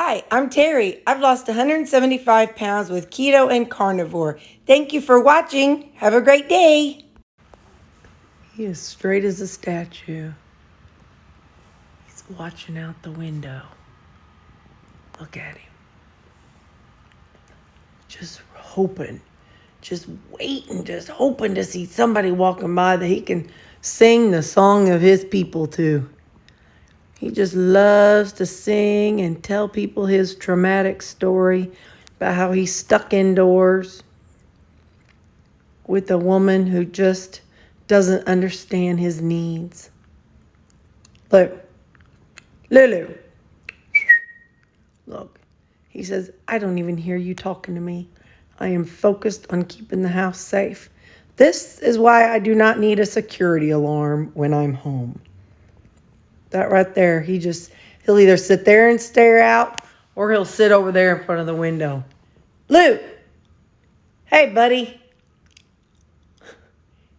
Hi, I'm Terry. I've lost 175 pounds with keto and carnivore. Thank you for watching. Have a great day. He is straight as a statue. He's watching out the window. Look at him. Just hoping, just waiting, just hoping to see somebody walking by that he can sing the song of his people to. He just loves to sing and tell people his traumatic story about how he's stuck indoors with a woman who just doesn't understand his needs. Look, Lulu. Look, he says, I don't even hear you talking to me. I am focused on keeping the house safe. This is why I do not need a security alarm when I'm home. That right there, he'll either sit there and stare out or he'll sit over there in front of the window. Lou, hey, buddy.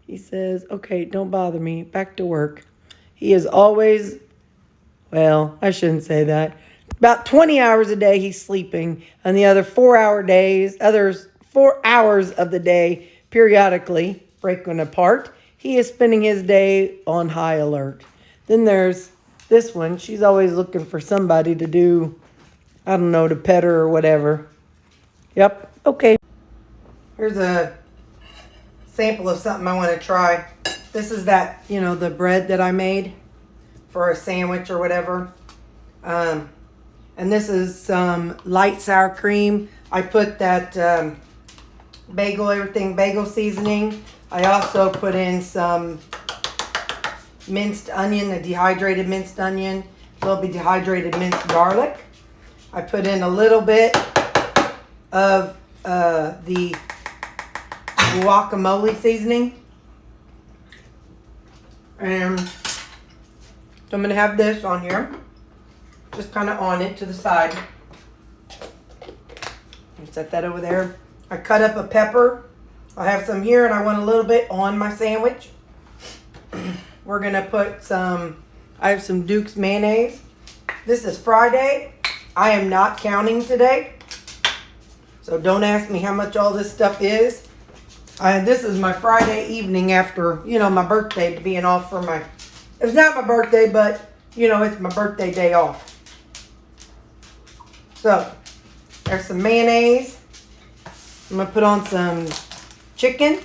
He says, okay, don't bother me. Back to work. He is always, well, I shouldn't say that. About 20 hours a day he's sleeping, and the other 4 hours of the day, periodically, breaking apart, he is spending his day on high alert. Then there's this one. She's always looking for somebody to do, I don't know, to pet her or whatever. Yep, okay. Here's a sample of something I want to try. This is that, the bread that I made for a sandwich or whatever. And this is some light sour cream. I put that bagel seasoning. I also put in some minced onion, a dehydrated minced onion, a little bit dehydrated minced garlic. I put in a little bit of the guacamole seasoning. And so I'm going to have this on here. Just kind of on it to the side. Set that over there. I cut up a pepper. I have some here and I want a little bit on my sandwich. We're going to put I have some Duke's mayonnaise. This is Friday. I am not counting today. So don't ask me how much all this stuff is. This is my Friday evening after, my birthday, being off for it's not my birthday, but, it's my birthday day off. So, there's some mayonnaise. I'm going to put on some chicken,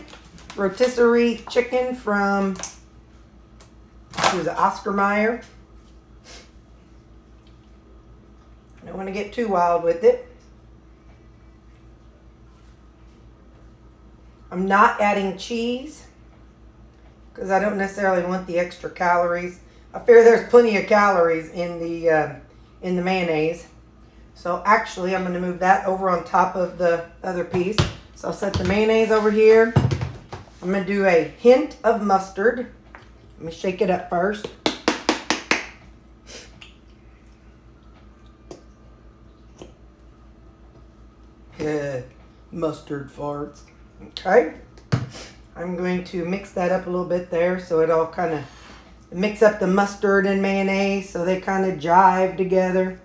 rotisserie chicken from, Oscar Mayer. I don't want to get too wild with it. I'm not adding cheese because I don't necessarily want the extra calories. I figure there's plenty of calories in the mayonnaise. So actually, I'm going to move that over on top of the other piece. So I'll set the mayonnaise over here. I'm going to do a hint of mustard. Let me shake it up first. Mustard farts. Okay. I'm going to mix that up a little bit there so it all kind of mix up the mustard and mayonnaise so they kind of jive together.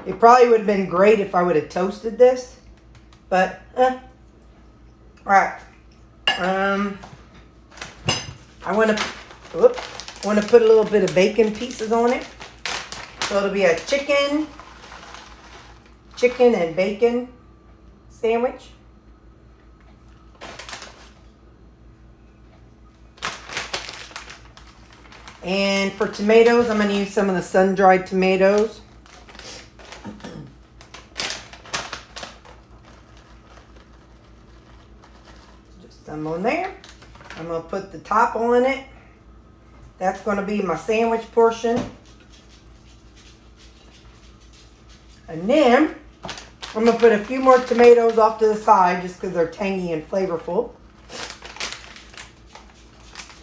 It probably would have been great if I would have toasted this, but all right. I want to put a little bit of bacon pieces on it. So it'll be a chicken and bacon sandwich. And for tomatoes, I'm going to use some of the sun-dried tomatoes. Just some on there. I'm going to put the top on it. That's going to be my sandwich portion. And then I'm going to put a few more tomatoes off to the side just because they're tangy and flavorful.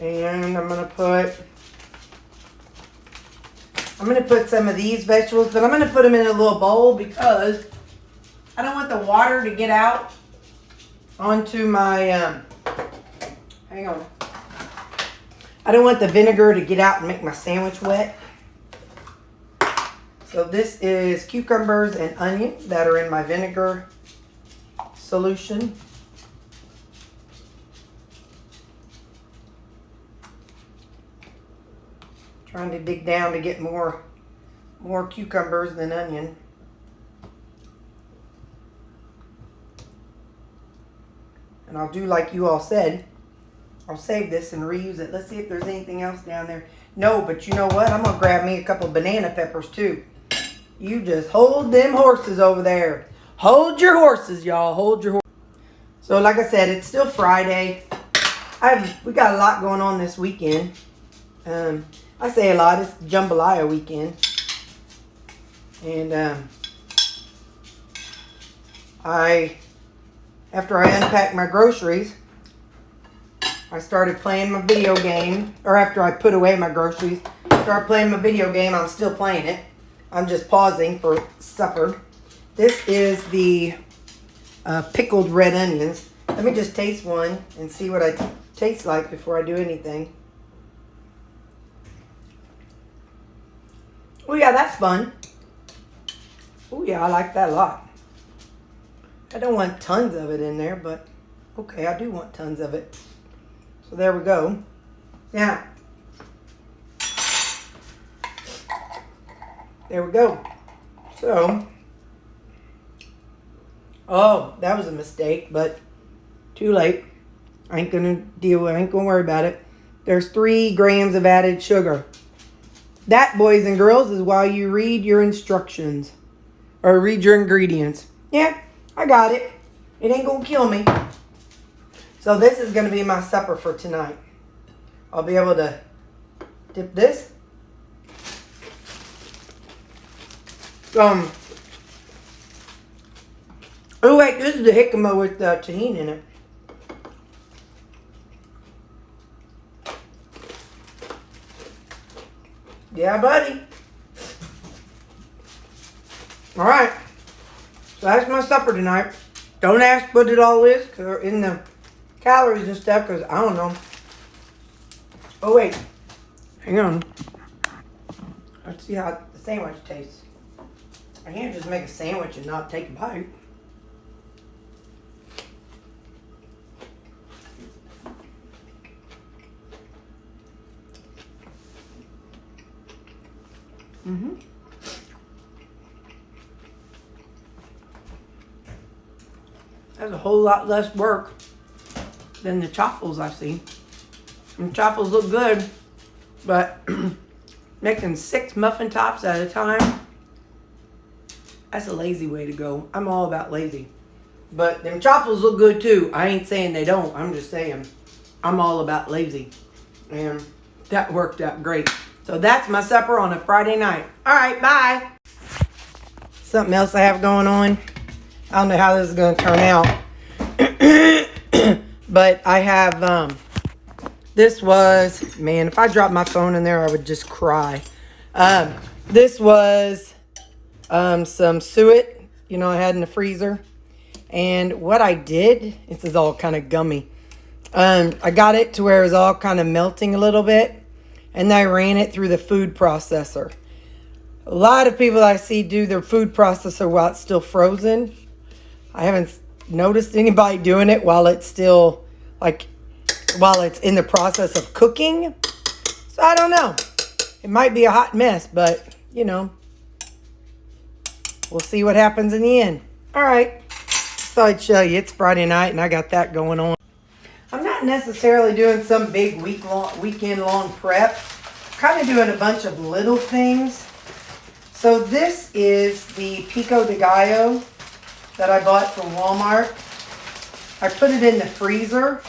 And I'm going to put some of these vegetables, but I'm going to put them in a little bowl because I don't want the water to get out onto my, hang on. I don't want the vinegar to get out and make my sandwich wet. So this is cucumbers and onion that are in my vinegar solution. Trying to dig down to get more cucumbers than onion. And I'll do like you all said. I'll save this and reuse it. Let's see if there's anything else down there. No, but you know what? I'm going to grab me a couple banana peppers too. You just hold them horses over there. Hold your horses, y'all. Hold your horses. So like I said, it's still Friday. We got a lot going on this weekend. I say a lot. It's Jambalaya weekend. And after I unpacked my groceries, I started playing my video game. Or after I put away my groceries, start playing my video game. I'm still playing it. I'm just pausing for supper. This is the pickled red onions. Let me just taste one and see what it tastes like before I do anything. Oh yeah, that's fun. Oh yeah, I like that a lot. I don't want tons of it in there, but okay, I do want tons of it. So there we go. Now, there we go. So, oh, that was a mistake, but too late. I ain't gonna worry about it. There's 3 grams of added sugar. That, boys and girls, is why you read your instructions. Or read your ingredients. Yeah, I got it. It ain't gonna kill me. So this is gonna be my supper for tonight. I'll be able to dip this. Oh wait, this is the jicama with the tahini in it. Yeah, buddy. All right. So that's my supper tonight. Don't ask what it all is, cause in the calories and stuff, because I don't know. Oh, wait. Hang on. Let's see how the sandwich tastes. I can't just make a sandwich and not take a bite. That's a whole lot less work than the chaffles I see. And chaffles look good, but making 6 muffin tops at a time, that's a lazy way to go. I'm all about lazy. But them chaffles look good too. I ain't saying they don't. I'm just saying I'm all about lazy. And that worked out great. So that's my supper on a Friday night. All right, bye. Something else I have going on. I don't know how this is going to turn out. But I have, this was, man, if I dropped my phone in there, I would just cry. This was some suet, I had in the freezer. And what I did, this is all kind of gummy. I got it to where it was all kind of melting a little bit. And I ran it through the food processor. A lot of people I see do their food processor while it's still frozen. I haven't noticed anybody doing it while it's still, while it's in the process of cooking. So I don't know. It might be a hot mess, but, we'll see what happens in the end. All right. So I'd show you. It's Friday night, and I got that going on. I'm not necessarily doing some big weekend-long prep. I'm kind of doing a bunch of little things. So this is the pico de gallo that I bought from Walmart. I put it in the freezer,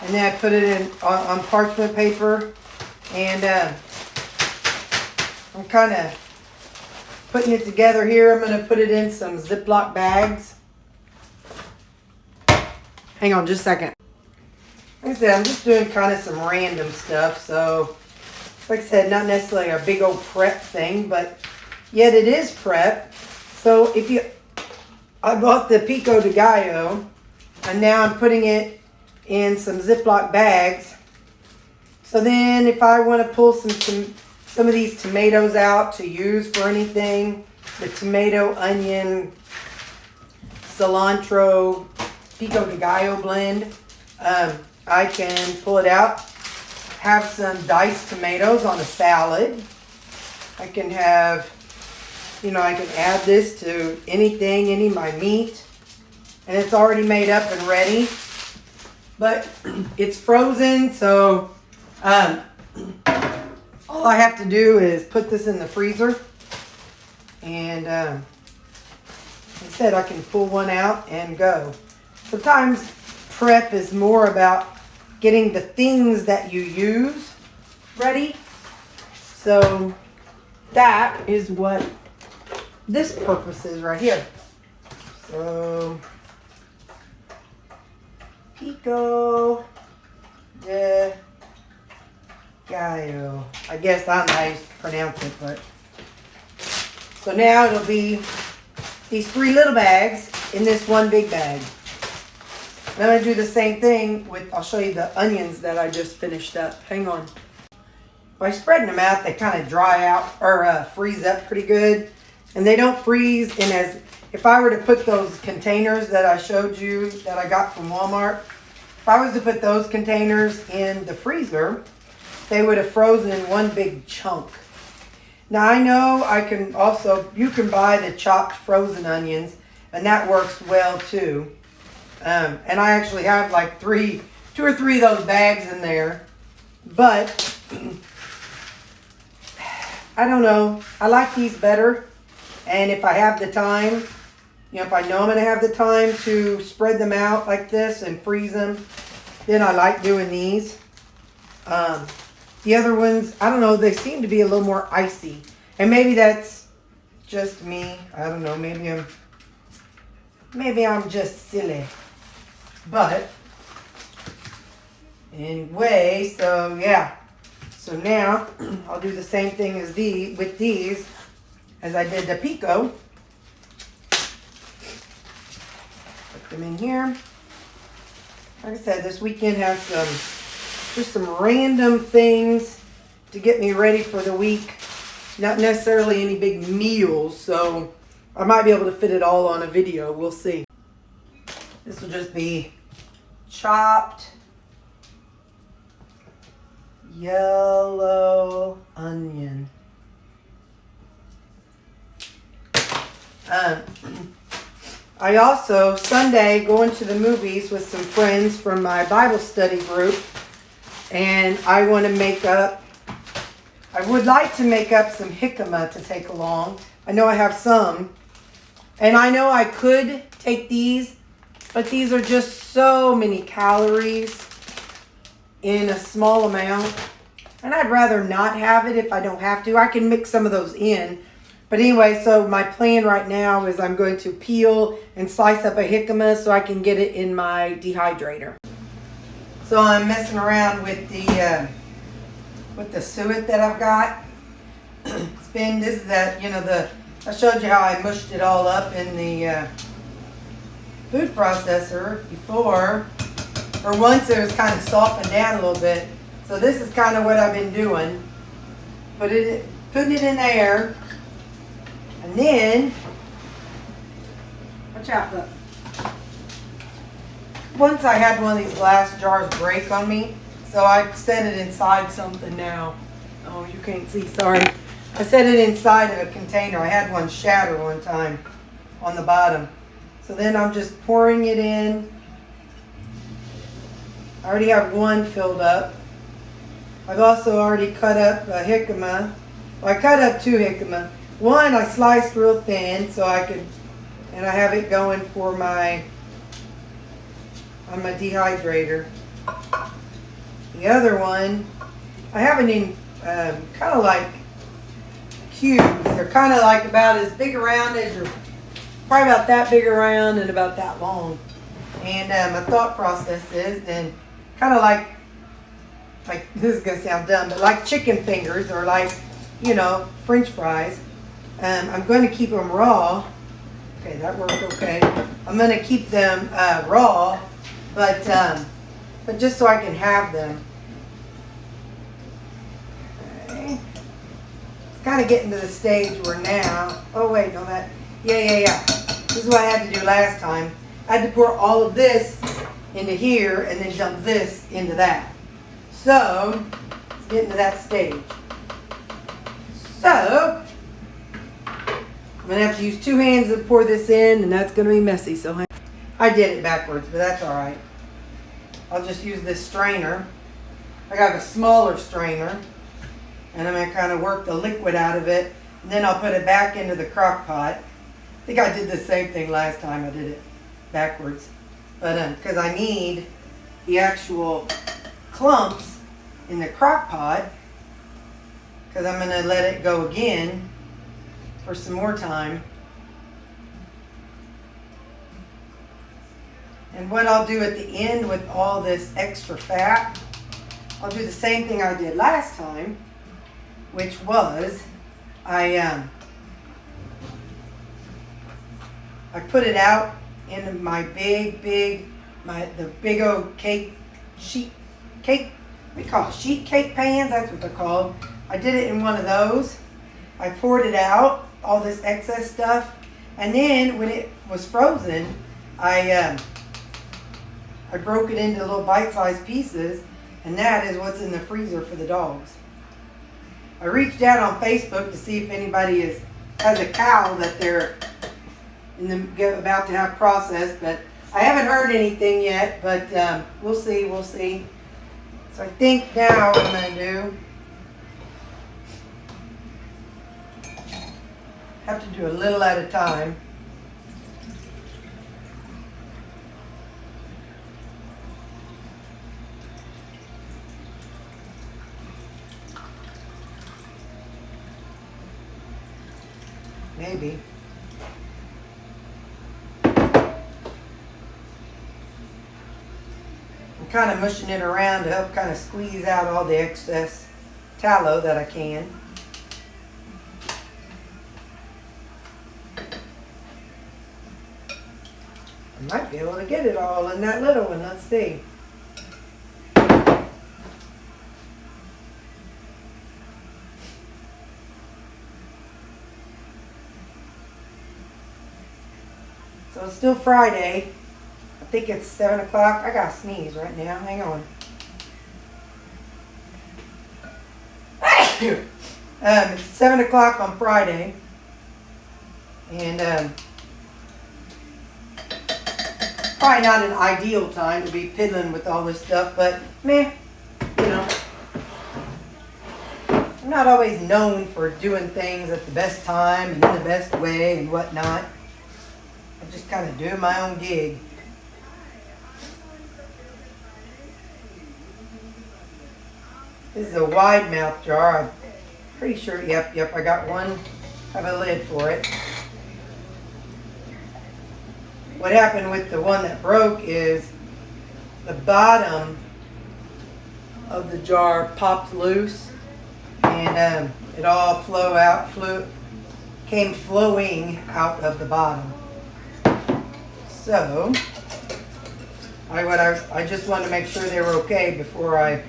and then I put it in on parchment paper, and I'm kind of putting it together here. I'm going to put it in some Ziploc bags. Hang on just a second. Like I said, I'm just doing kind of some random stuff, so like I said, not necessarily a big old prep thing, but yet it is prep. So I bought the pico de gallo, and now I'm putting it in some Ziploc bags. So then if I want to pull some some of these tomatoes out to use for anything. The tomato, onion, cilantro, pico de gallo blend. I can pull it out, have some diced tomatoes on a salad. I can have, I can add this to anything, any of my meat. And it's already made up and ready. But it's frozen, so all I have to do is put this in the freezer. And instead I can pull one out and go. Sometimes prep is more about getting the things that you use ready. So that is what this purpose is right here. So pico de gallo. I guess I don't know how you pronounce it, but so now it'll be these 3 little bags in this one big bag. And I'm going to do the same thing with, I'll show you the onions that I just finished up. Hang on. By spreading them out, they kind of dry out or freeze up pretty good. And they don't freeze in as, if I were to put those containers that I showed you that I got from Walmart, if I was to put those containers in the freezer, they would have frozen in one big chunk. Now I know I can also, you can buy the chopped frozen onions, and that works well too. And I actually have like 2 or 3 of those bags in there. But I don't know. I like these better. And if I have the time, if I know I'm going to have the time to spread them out like this and freeze them, then I like doing these. The other ones, I don't know, they seem to be a little more icy. And maybe that's just me. I don't know, maybe I'm just silly. But anyway, so yeah. So now I'll do the same thing as with these as I did the pico. Put them in here. Like I said, this weekend has just some random things to get me ready for the week. Not necessarily any big meals, so I might be able to fit it all on a video. We'll see. This will just be chopped yellow onion. I also, Sunday, going to the movies with some friends from my Bible study group. And I want to I would like to make up some jicama to take along. I know I have some. And I know I could take these, but these are just so many calories in a small amount. And I'd rather not have it if I don't have to. I can mix some of those in. But anyway, so my plan right now is I'm going to peel and slice up a jicama so I can get it in my dehydrator. So I'm messing around with the suet that I've got. This is that, I showed you how I mushed it all up in the food processor before. Or once it was kind of softened down a little bit. So this is kind of what I've been doing. Putting it in there. And then, watch out, look. Once I had one of these glass jars break on me, so I set it inside something now. Oh, you can't see, sorry. I set it inside of a container. I had one shatter one time on the bottom. So then I'm just pouring it in. I already have one filled up. I've also already cut up a jicama. Well, I cut up 2 jicama. One I sliced real thin so I could, and I have it going for on my dehydrator. The other one, I have it in kind of like cubes. They're kind of like about as big around as probably about that big around and about that long. And my thought process is then kind of like this is going to sound dumb, but like chicken fingers or like, French fries. I'm going to keep them raw. Okay, that worked okay. I'm going to keep them raw, but just so I can have them. Okay. kind of getting to the stage where now, oh wait, no that, yeah. This is what I had to do last time. I had to pour all of this into here and then dump this into that. So, it's getting to that stage. So, I'm going to have to use 2 hands to pour this in, and that's going to be messy. So, I did it backwards, but that's all right. I'll just use this strainer. I got a smaller strainer, and I'm going to kind of work the liquid out of it, and then I'll put it back into the crock pot. I think I did the same thing last time. I did it backwards. But because I need the actual clumps in the crock pot, because I'm going to let it go again for some more time. And what I'll do at the end with all this extra fat, I'll do the same thing I did last time, which was I put it out into my the big old sheet cake pans, that's what they're called. I did it in one of those. I poured it out, all this excess stuff, and then when it was frozen, I broke it into little bite-sized pieces, and that is what's in the freezer for the dogs. I reached out on Facebook to see if anybody has a cow that they're about to have processed, but I haven't heard anything yet, but we'll see. So I think now what I'm going to do, have to do a little at a time. Maybe. I'm kind of mushing it around to help kind of squeeze out all the excess tallow that I can. I might be able to get it all in that little one. Let's see. So it's still Friday. I think it's 7 o'clock. I gotta sneeze right now. Hang on. It's 7 o'clock on Friday. And probably not an ideal time to be piddling with all this stuff, but meh, you know. I'm not always known for doing things at the best time and in the best way and whatnot. I just kind of do my own gig. This is a wide mouth jar. I'm pretty sure, yep, I got one, have a lid for it. What happened with the one that broke is the bottom of the jar popped loose, and it all came flowing out of the bottom. So I just wanted to make sure they were okay before I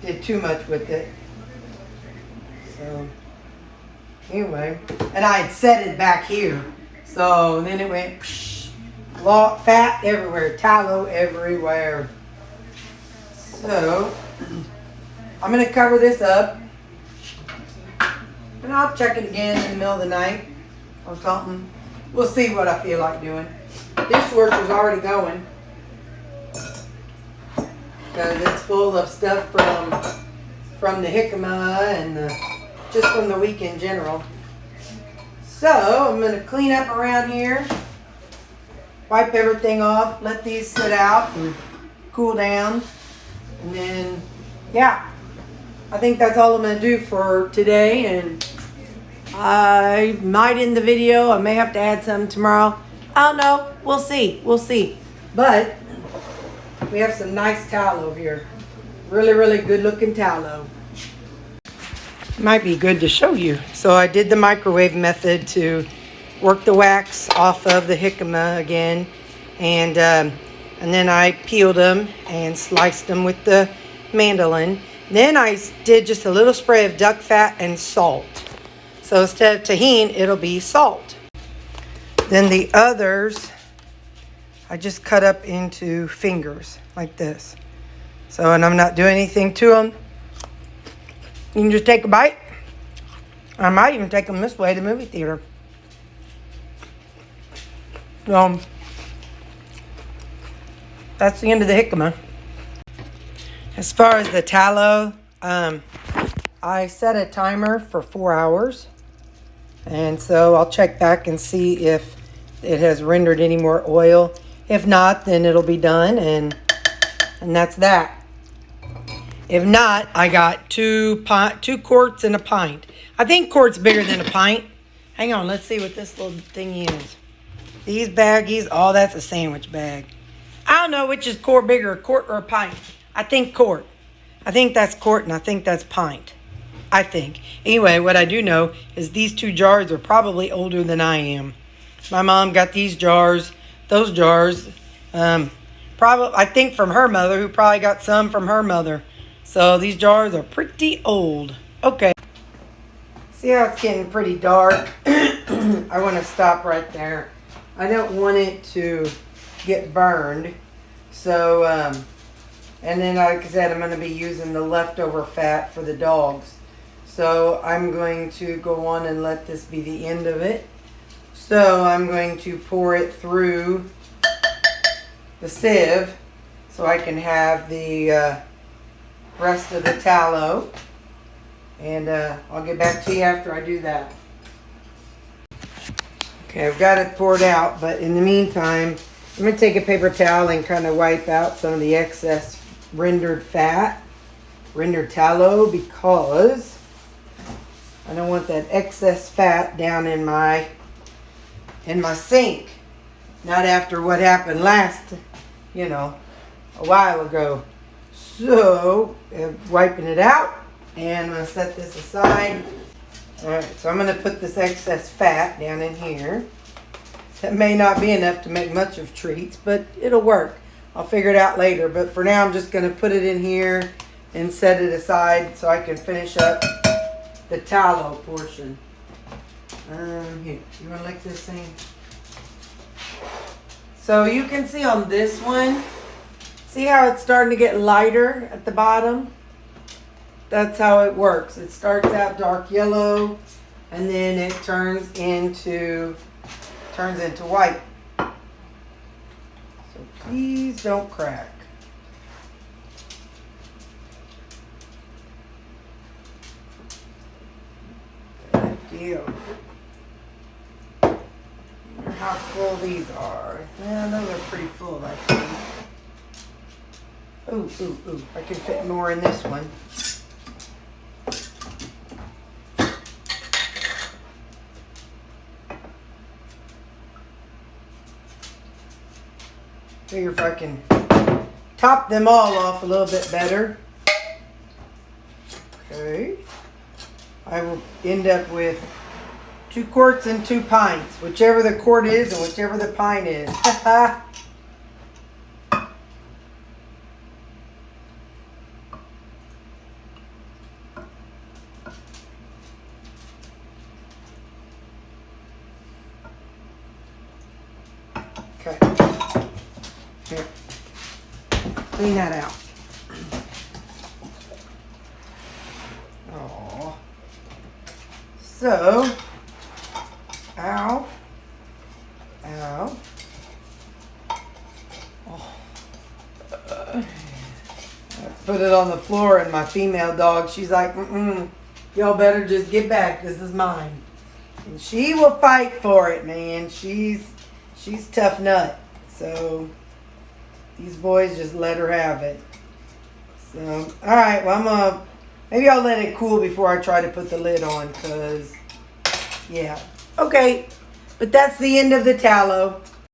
did too much with it. So anyway, and I had set it back here, so then it went fat everywhere, tallow everywhere. So I'm going to cover this up, and I'll check it again in the middle of the night or something. We'll see what I feel like doing. Dishwasher's already going because it's full of stuff from the jicama and just from the week in general. So I'm going to clean up around here, wipe everything off, let these sit out and cool down, and then yeah, I think that's all I'm going to do for today. And I might end the video. I may have to add some tomorrow. I don't know. We'll see. But we have some nice tallow here. Really, really good looking tallow. Might be good to show you. So I did the microwave method to work the wax off of the jicama again. And then I peeled them and sliced them with the mandolin. Then I did just a little spray of duck fat and salt. So instead of tahini, it'll be salt. Then the others, I just cut up into fingers like this. So, and I'm not doing anything to them. You can just take a bite. I might even take them this way to the movie theater. That's the end of the jicama. As far as the tallow, I set a timer for 4 hours. And so I'll check back and see if it has rendered any more oil. If not, then it'll be done, and that's that. If not, I got 2 quarts and a pint. I think quart's bigger than a pint. Hang on, let's see what this little thing is. These baggies, oh, that's a sandwich bag. I don't know which is quart bigger, a quart or a pint. I think quart. I think that's quart and I think that's pint. I think. Anyway, what I do know is these 2 jars are probably older than I am. My mom got these jars, those jars, probably, I think from her mother, who probably got some from her mother. So these jars are pretty old. Okay. See how it's getting pretty dark? I want to stop right there. I don't want it to get burned. So, and then like I said, I'm going to be using the leftover fat for the dogs. So I'm going to go on and let this be the end of it. So I'm going to pour it through the sieve so I can have the rest of the tallow. And I'll get back to you after I do that. Okay, I've got it poured out, but in the meantime, I'm going to take a paper towel and kind of wipe out some of the excess rendered fat, rendered tallow, because I don't want that excess fat down in my sink. Not after what happened last, a while ago. So, wiping it out, and I'm going to set this aside. Alright, so I'm going to put this excess fat down in here. That may not be enough to make much of treats, but it'll work. I'll figure it out later, but for now I'm just going to put it in here and set it aside so I can finish up the tallow portion. Here, you want to lick this thing? So you can see on this one, see how it's starting to get lighter at the bottom? That's how it works. It starts out dark yellow and then it turns into white. So please don't crack. Good deal. Wonder how full these are. Yeah, those are pretty full, I think. Ooh. I can fit more in this one. Figure if I can top them all off a little bit better. Okay. I will end up with 2 quarts and 2 pints, whichever the quart is and whichever the pint is. Okay. Here. Clean that out. Oh. So, ow. Oh. I put it on the floor and my female dog, she's like, y'all better just get back. This is mine. And she will fight for it, man. She's tough nut. So these boys just let her have it. So, all right. Well, maybe I'll let it cool before I try to put the lid on, because, yeah. Okay. But that's the end of the tallow.